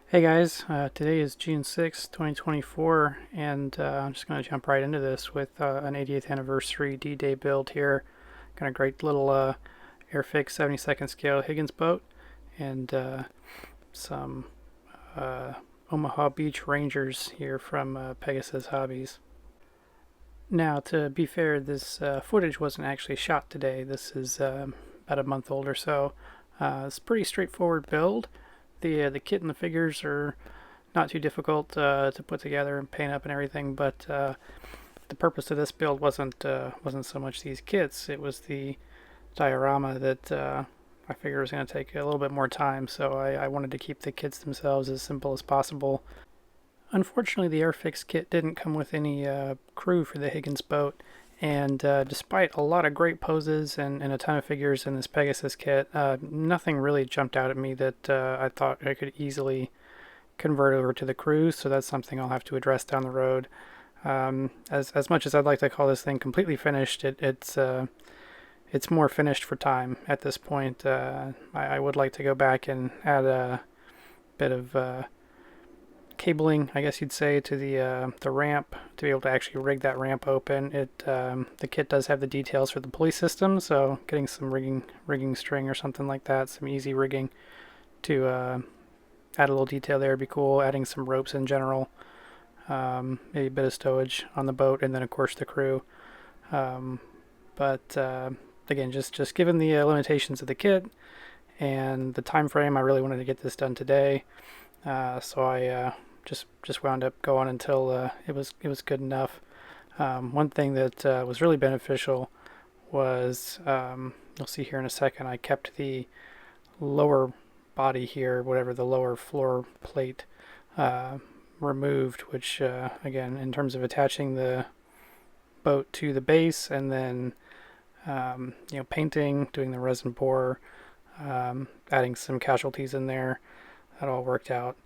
Hey guys, today is June 6th, 2024, and I'm just going to jump right into this with an 80th anniversary D-Day build here. Got a great little Airfix 72nd scale Higgins boat and some uh, Omaha Beach Rangers here from Pegasus Hobbies. Now, to be fair, this footage wasn't actually shot today. This is about a month old or so. It's a pretty straightforward build. The kit and the figures are not too difficult to put together and paint up and everything, but the purpose of this build wasn't so much these kits. It was the diorama that I figured was going to take a little bit more time, so I wanted to keep the kits themselves as simple as possible. Unfortunately, the Airfix kit didn't come with any crew for the Higgins boat, and despite a lot of great poses and a ton of figures in this Pegasus kit, nothing really jumped out at me that I thought I could easily convert over to the crew, so that's something I'll have to address down the road. As much as I'd like to call this thing completely finished, it's more finished for time at this point. I would like to go back and add a bit of cabling, I guess you'd say, to the ramp to be able to actually rig that ramp open. The kit does have the details for the pulley system, so getting some rigging string or something like that, some easy rigging to add a little detail there would be cool. Adding some ropes in general, maybe a bit of stowage on the boat, and then of course the crew. But again, just given the limitations of the kit and the time frame, I really wanted to get this done today. So I just wound up going until it was good enough. One thing that was really beneficial was you'll see here in a second. I kept the lower body here, whatever the lower floor plate, removed. Which again, in terms of attaching the boat to the base and then painting, doing the resin pour, adding some casualties in there, that all worked out.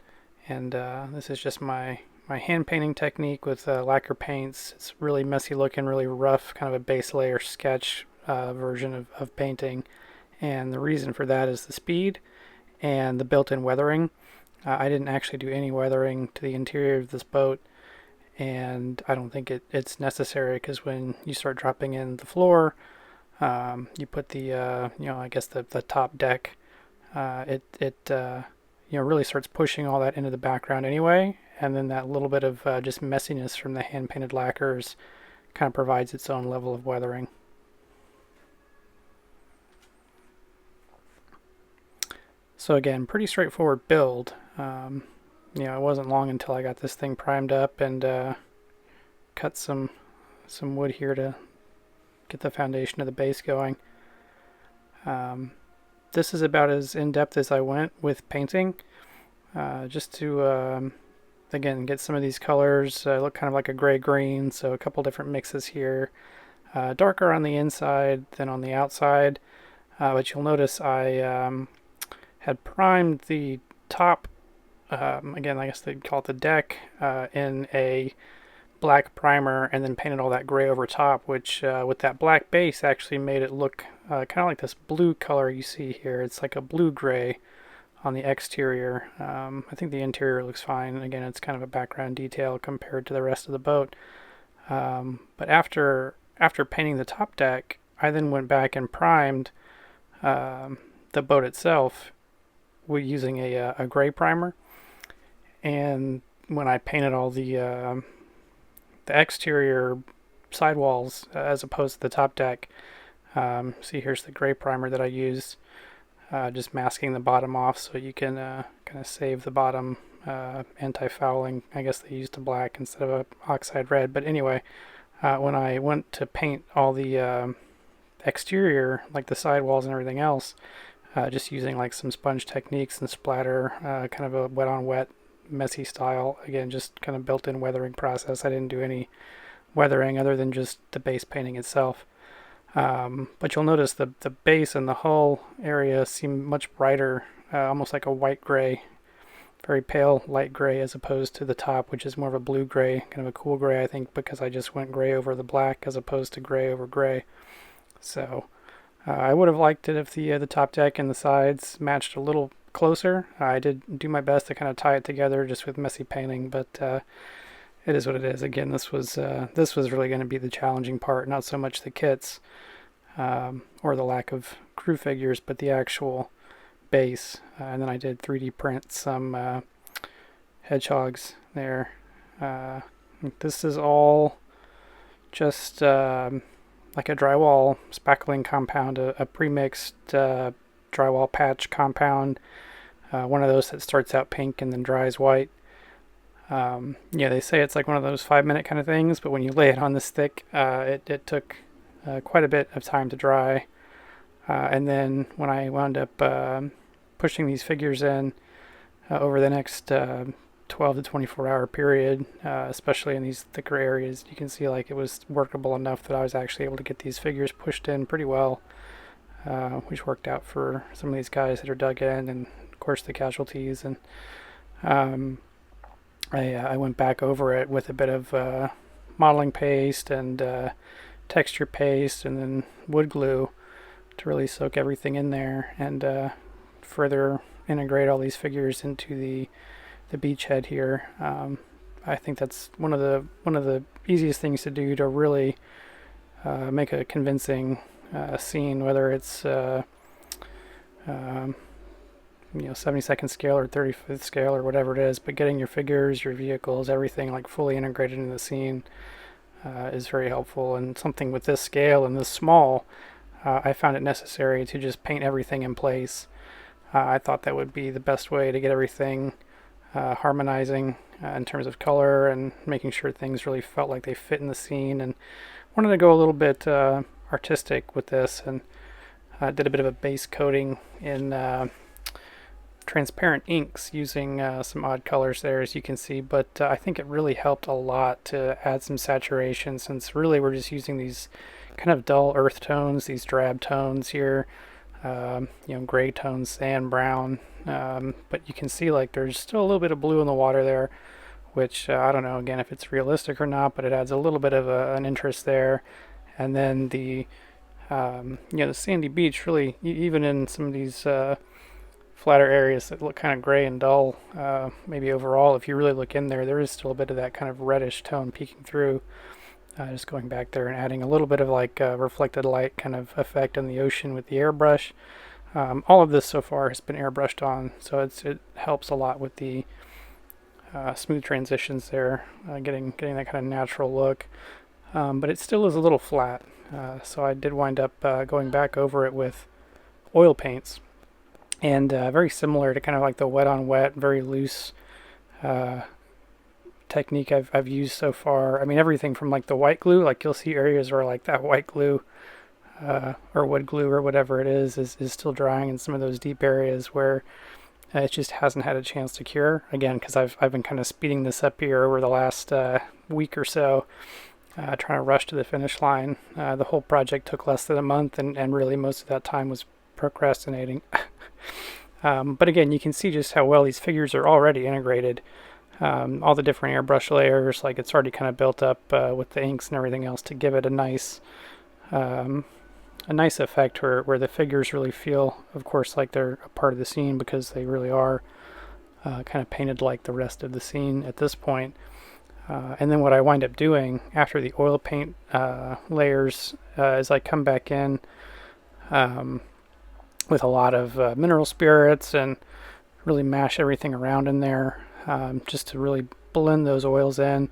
And this is just my hand painting technique with lacquer paints. It's really messy looking, really rough, kind of a base layer sketch version of painting. And the reason for that is the speed and the built-in weathering. I didn't actually do any weathering to the interior of this boat, and I don't think it's necessary, because when you start dropping in the floor, you put the I guess the top deck, it really starts pushing all that into the background anyway, and then that little bit of just messiness from the hand painted lacquers kind of provides its own level of weathering. So again, pretty straightforward build. It wasn't long until I got this thing primed up and cut some wood here to get the foundation of the base going. This is about as in-depth as I went with painting, just to again get some of these colors look kind of like a gray-green, so a couple different mixes here. Darker on the inside than on the outside, but you'll notice I had primed the top, again, I guess they'd call it the deck, in a black primer, and then painted all that gray over top, which with that black base actually made it look kind of like this blue color you see here. It's like a blue-gray on the exterior. I think the interior looks fine. Again, it's kind of a background detail compared to the rest of the boat. But after painting the top deck, I then went back and primed the boat itself using a gray primer. And when I painted all the exterior sidewalls as opposed to the top deck, see, here's the gray primer that I used, just masking the bottom off so you can kind of save the bottom anti-fouling. I guess they used a black instead of a oxide red. But anyway, when I went to paint all the exterior, like the sidewalls and everything else, just using like some sponge techniques and splatter, kind of a wet on wet messy style. Again, just kind of built-in weathering process. I didn't do any weathering other than just the base painting itself. But you'll notice the base and the hull area seem much brighter, almost like a white gray, very pale light gray, as opposed to the top, which is more of a blue gray, kind of a cool gray, I think, because I just went gray over the black as opposed to gray over gray. So I would have liked it if the top deck and the sides matched a little closer. I did do my best to kind of tie it together just with messy painting, but it is what it is. Again, this was really going to be the challenging part, not so much the kits or the lack of crew figures, but the actual base. And then I did 3D print some hedgehogs there. This is all just like a drywall spackling compound, a pre-mixed drywall patch compound, one of those that starts out pink and then dries white. Yeah, they say it's like one of those 5-minute kind of things, but when you lay it on this thick, it took quite a bit of time to dry. And then when I wound up pushing these figures in over the next 12 to 24 hour period, especially in these thicker areas, you can see like it was workable enough that I was actually able to get these figures pushed in pretty well, which worked out for some of these guys that are dug in, and of course the casualties. And I went back over it with a bit of modeling paste and texture paste and then wood glue to really soak everything in there and further integrate all these figures into the beachhead here. I think that's one of the easiest things to do to really make a convincing scene, whether it's 72nd scale or 35th scale or whatever it is, but getting your figures, your vehicles, everything like fully integrated in the scene is very helpful. And something with this scale and this small, I found it necessary to just paint everything in place. I thought that would be the best way to get everything harmonizing in terms of color and making sure things really felt like they fit in the scene, and wanted to go a little bit artistic with this, and did a bit of a base coating in transparent inks using some odd colors there, as you can see, but I think it really helped a lot to add some saturation, since really we're just using these kind of dull earth tones, these drab tones here, gray tones, sand, brown, but you can see like there's still a little bit of blue in the water there, which I don't know again if it's realistic or not, but it adds a little bit of an interest there. And then the the sandy beach, really, even in some of these flatter areas that look kind of gray and dull, maybe overall, if you really look in there, there is still a bit of that kind of reddish tone peeking through. Just going back there and adding a little bit of like reflected light kind of effect on the ocean with the airbrush. All of this so far has been airbrushed on, so it helps a lot with the smooth transitions there, getting that kind of natural look. But it still is a little flat, so I did wind up going back over it with oil paints, and very similar to kind of like the wet on wet, very loose technique I've used so far. I mean, everything from like the white glue, like you'll see areas where like that white glue or wood glue or whatever it is still drying in some of those deep areas where it just hasn't had a chance to cure. Again, because I've been kind of speeding this up here over the last week or so, trying to rush to the finish line. The whole project took less than a month, and really most of that time was procrastinating. But again, you can see just how well these figures are already integrated. All the different airbrush layers, like it's already kind of built up with the inks and everything else to give it a nice effect where the figures really feel, of course, like they're a part of the scene, because they really are kind of painted like the rest of the scene at this point. And then what I wind up doing after the oil paint layers is I come back in with a lot of mineral spirits and really mash everything around in there, just to really blend those oils in.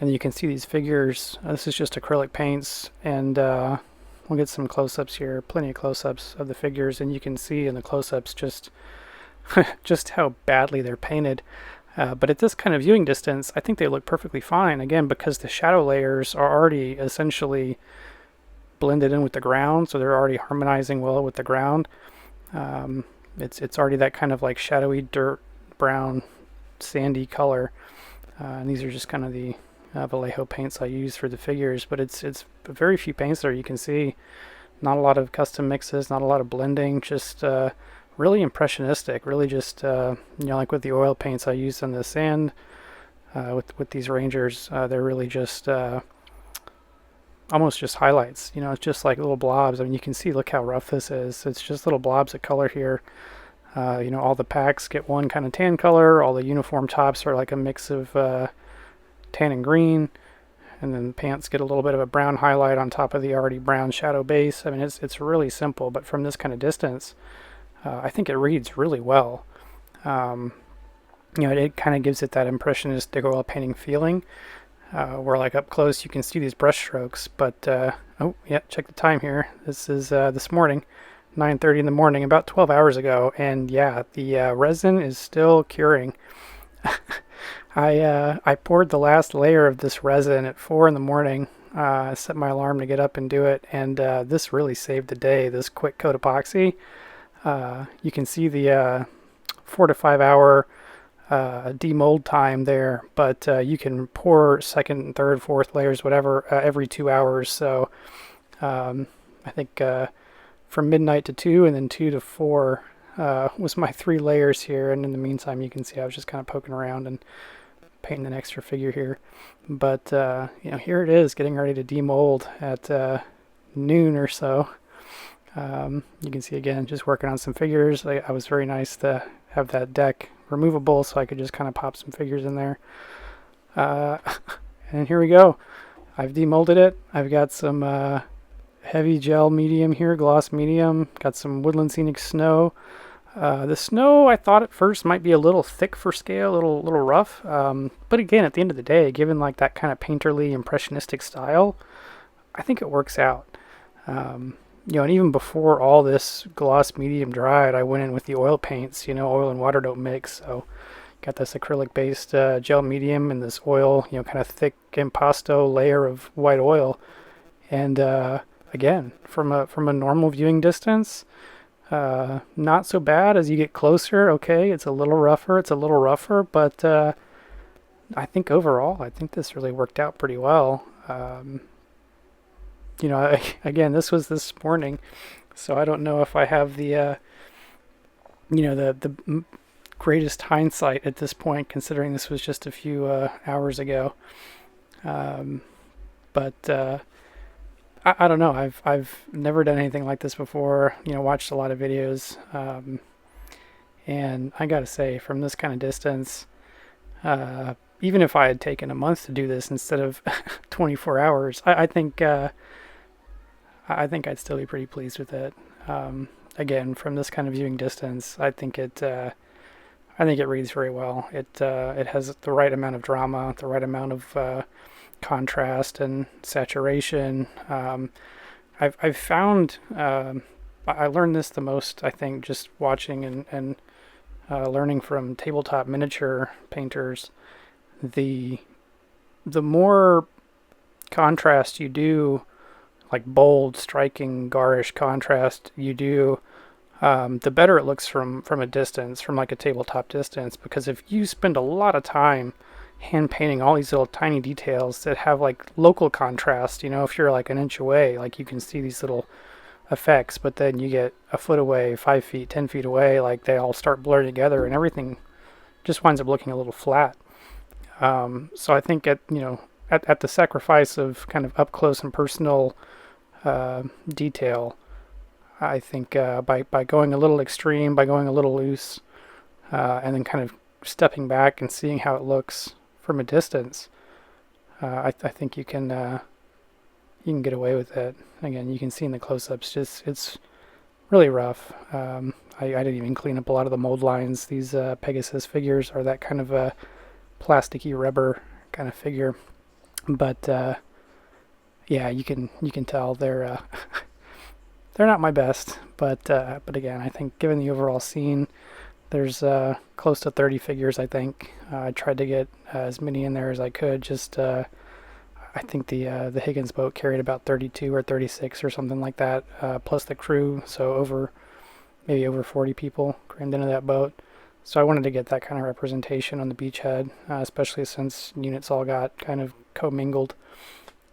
And you can see these figures. This is just acrylic paints, and we'll get some close-ups here, plenty of close-ups of the figures, and you can see in the close-ups just just how badly they're painted. But at this kind of viewing distance, I think they look perfectly fine, again, because the shadow layers are already essentially blended in with the ground, so they're already harmonizing well with the ground. It's already that kind of like shadowy dirt brown sandy color, and these are just kind of the Vallejo paints I use for the figures, but it's very few paints there. You can see not a lot of custom mixes, not a lot of blending, just really impressionistic, really just like with the oil paints I used on the sand with these Rangers, they're really just almost just highlights. It's just like little blobs. I mean, you can see, look how rough this is. It's just little blobs of color here. All the packs get one kind of tan color. All the uniform tops are like a mix of tan and green, and then the pants get a little bit of a brown highlight on top of the already brown shadow base. I mean, it's really simple, but from this kind of distance, I think it reads really well. It kind of gives it that impressionistic oil painting feeling, where like up close you can see these brush strokes. But oh yeah, check the time here. This is this morning, 9:30 in the morning, about 12 hours ago, and yeah, the resin is still curing. I poured the last layer of this resin at 4 in the morning. I set my alarm to get up and do it, and this really saved the day. This quick coat epoxy. You can see the 4 to 5 hour demold time there, but you can pour second, third, fourth layers, whatever, every 2 hours. So I think from midnight to 2 and then 2 to 4 was my 3 layers here. And in the meantime, you can see I was just kind of poking around and painting an extra figure here. But here it is, getting ready to demold at noon or so. You can see again, just working on some figures. I was very nice to have that deck removable so I could just kind of pop some figures in there. And here we go. I've demolded it. I've got some heavy gel medium here, gloss medium. Got some woodland scenic snow. The snow I thought at first might be a little thick for scale, a little rough. But again, at the end of the day, given like that kind of painterly impressionistic style, I think it works out. And even before all this gloss medium dried, I went in with the oil paints, oil and water don't mix. So got this acrylic based gel medium and this oil, kind of thick impasto layer of white oil. And again, from a normal viewing distance, not so bad. As you get closer, okay, it's a little rougher, but I think overall, I think this really worked out pretty well. Again, this was this morning, so I don't know if I have the the greatest hindsight at this point, considering this was just a few hours ago. But I don't know. I've never done anything like this before. Watched a lot of videos, and I gotta say, from this kind of distance, even if I had taken a month to do this instead of 24 hours, I think I'd still be pretty pleased with it. Again, from this kind of viewing distance, I think it reads very well. It has the right amount of drama, the right amount of contrast and saturation. I've found I learned this the most, I think, just watching and learning from tabletop miniature painters. The more contrast you do, like bold, striking, garish contrast you do, the better it looks from a distance, from like a tabletop distance. Because if you spend a lot of time hand painting all these little tiny details that have like local contrast, if you're like an inch away, like you can see these little effects, but then you get a foot away, 5 feet, 10 feet away, like they all start blurring together and everything just winds up looking a little flat. So I think at the sacrifice of kind of up close and personal detail, I think by going a little extreme, by going a little loose, and then kind of stepping back and seeing how it looks from a distance, I think you can get away with it. Again, you can see in the close-ups, it's really rough. I didn't even clean up a lot of the mold lines. These Pegasus figures are that kind of a plasticky rubber kind of figure, but yeah, you can tell they're they're not my best, but again, I think given the overall scene, there's close to 30 figures, I think. I tried to get as many in there as I could. Just I think the Higgins boat carried about 32 or 36 or something like that, plus the crew, so maybe over 40 people crammed into that boat. So I wanted to get that kind of representation on the beachhead, especially since units all got kind of commingled.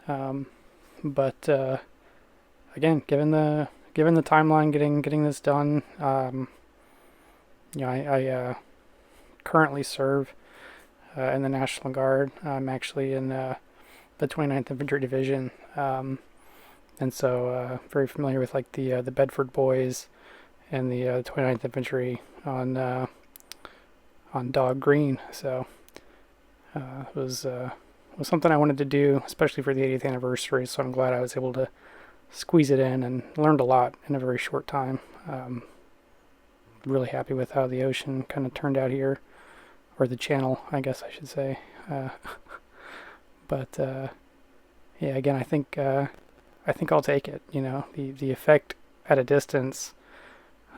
But again, given the timeline, getting this done, I currently serve in the National Guard. I'm actually in the 29th Infantry Division, and so very familiar with like the Bedford Boys and the 29th Infantry. on Dog Green. So it was something I wanted to do, especially for the 80th anniversary. So I'm glad I was able to squeeze it in and learned a lot in a very short time. Really happy with how the ocean kind of turned out here, or the channel, I guess I should say. But yeah, again, I think I'll take it. You know, the effect at a distance,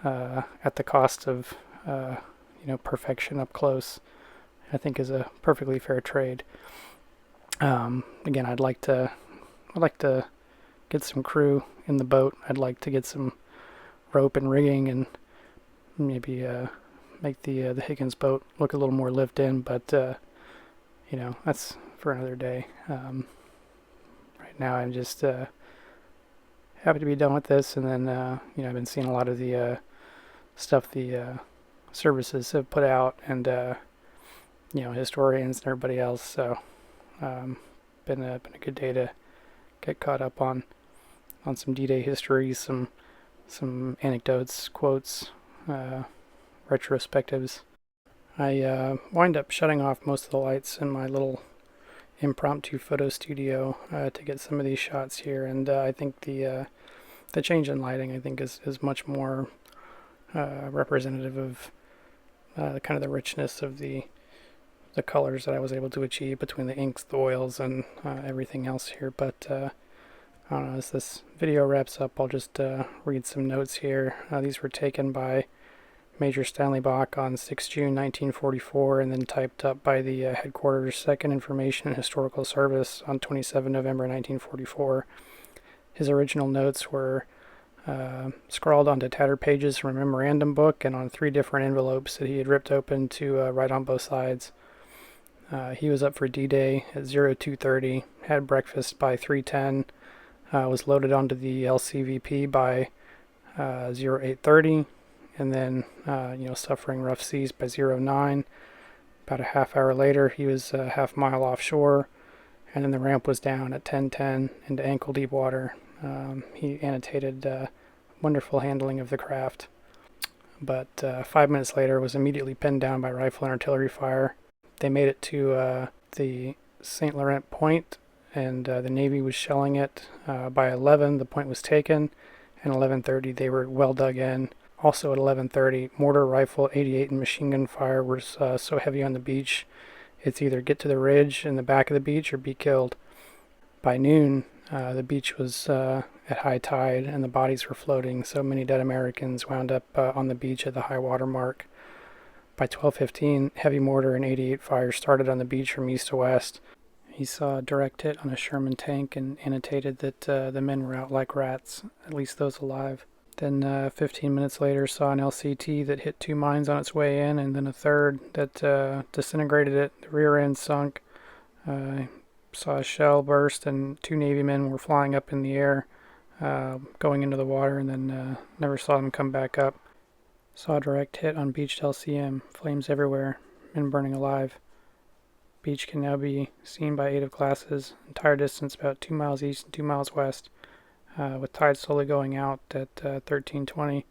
at the cost of perfection up close, I think is a perfectly fair trade. Again, I'd like to get some crew in the boat. I'd like to get some rope and rigging, and maybe make the Higgins boat look a little more lived in. But that's for another day. Right now, I'm just happy to be done with this. And then I've been seeing a lot of the stuff the services have put out, and historians and everybody else. So been a good day to get caught up on some D-Day history, some anecdotes, quotes, retrospectives. I wind up shutting off most of the lights in my little impromptu photo studio to get some of these shots here, and I think the change in lighting, I think, is much more representative of kind of the richness of the colors that I was able to achieve between the inks, the oils, and everything else here. But I don't know, as this video wraps up, I'll just read some notes here. These were taken by Major Stanley Bach on 6 June 1944, and then typed up by the Headquarters 2nd Information and Historical Service on 27 November 1944. His original notes were scrawled onto tattered pages from a memorandum book and on 3 different envelopes that he had ripped open to write on both sides. He was up for D-Day at 02:30, had breakfast by 3:10, was loaded onto the LCVP by 08:30, and then suffering rough seas by 09. About a half hour later, he was a half mile offshore, and then the ramp was down at 10:10 into ankle deep water. He annotated wonderful handling of the craft, but 5 minutes later was immediately pinned down by rifle and artillery fire. They made it to the St. Laurent Point, and the Navy was shelling it. By 11, the point was taken, and 11:30 they were well dug in. Also at 11:30, mortar, rifle, 88, and machine gun fire were so heavy on the beach, it's either get to the ridge in the back of the beach or be killed. By noon, the beach was at high tide, and the bodies were floating, so many dead Americans wound up on the beach at the high water mark. By 12:15, heavy mortar and 88 fire started on the beach from east to west. He saw a direct hit on a Sherman tank and annotated that the men were out like rats, at least those alive. Then 15 minutes later, saw an LCT that hit 2 mines on its way in, and then a third that disintegrated it. The rear end sunk. Saw a shell burst, and 2 Navy men were flying up in the air, going into the water, and then never saw them come back up. Saw a direct hit on beached LCM, flames everywhere, men burning alive. Beach can now be seen by 8 of glasses, entire distance about 2 miles east and 2 miles west, with tide slowly going out at 13:20.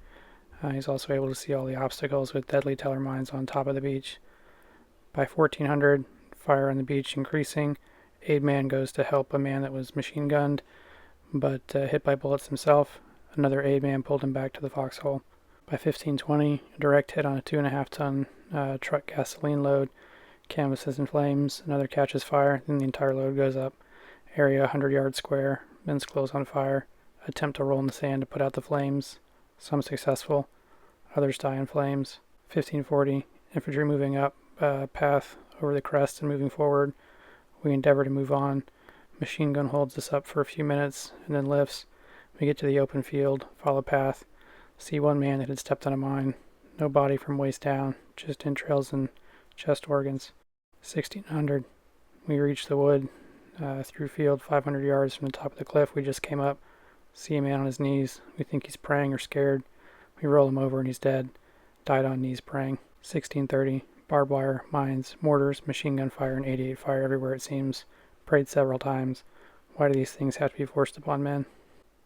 He's also able to see all the obstacles with deadly teller mines on top of the beach. By 1400, fire on the beach increasing. Aid man goes to help a man that was machine gunned, but hit by bullets himself. Another aid man pulled him back to the foxhole. By 15:20, a direct hit on a 2.5-ton truck gasoline load. Canvas is in flames. Another catches fire. Then the entire load goes up. Area 100 yards square. Men's clothes on fire. Attempt to roll in the sand to put out the flames. Some successful. Others die in flames. 15:40, infantry moving up path over the crest and moving forward. We endeavor to move on. Machine gun holds us up for a few minutes and then lifts. We get to the open field. Follow path. See 1 man that had stepped on a mine. No body from waist down, just entrails and chest organs. 1600. We reach the wood through field 500 yards from the top of the cliff we just came up. See a man on his knees. We think he's praying or scared. We roll him over and he's dead. Died on knees praying. 1630. Barbed wire, mines, mortars, machine gun fire, and 88 fire everywhere it seems. Prayed several times. Why do these things have to be forced upon men?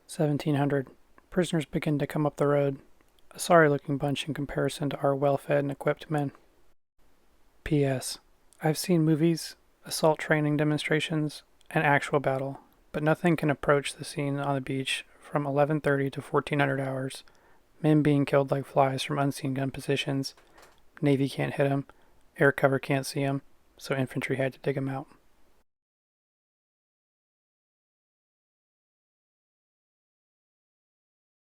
1700. Prisoners begin to come up the road. A sorry looking bunch in comparison to our well-fed and equipped men. P.S. I've seen movies, assault training demonstrations, and actual battle, but nothing can approach the scene on the beach from 11:30 to 1400 hours. Men being killed like flies from unseen gun positions. Navy can't hit 'em. Air cover can't see 'em, so infantry had to dig 'em out.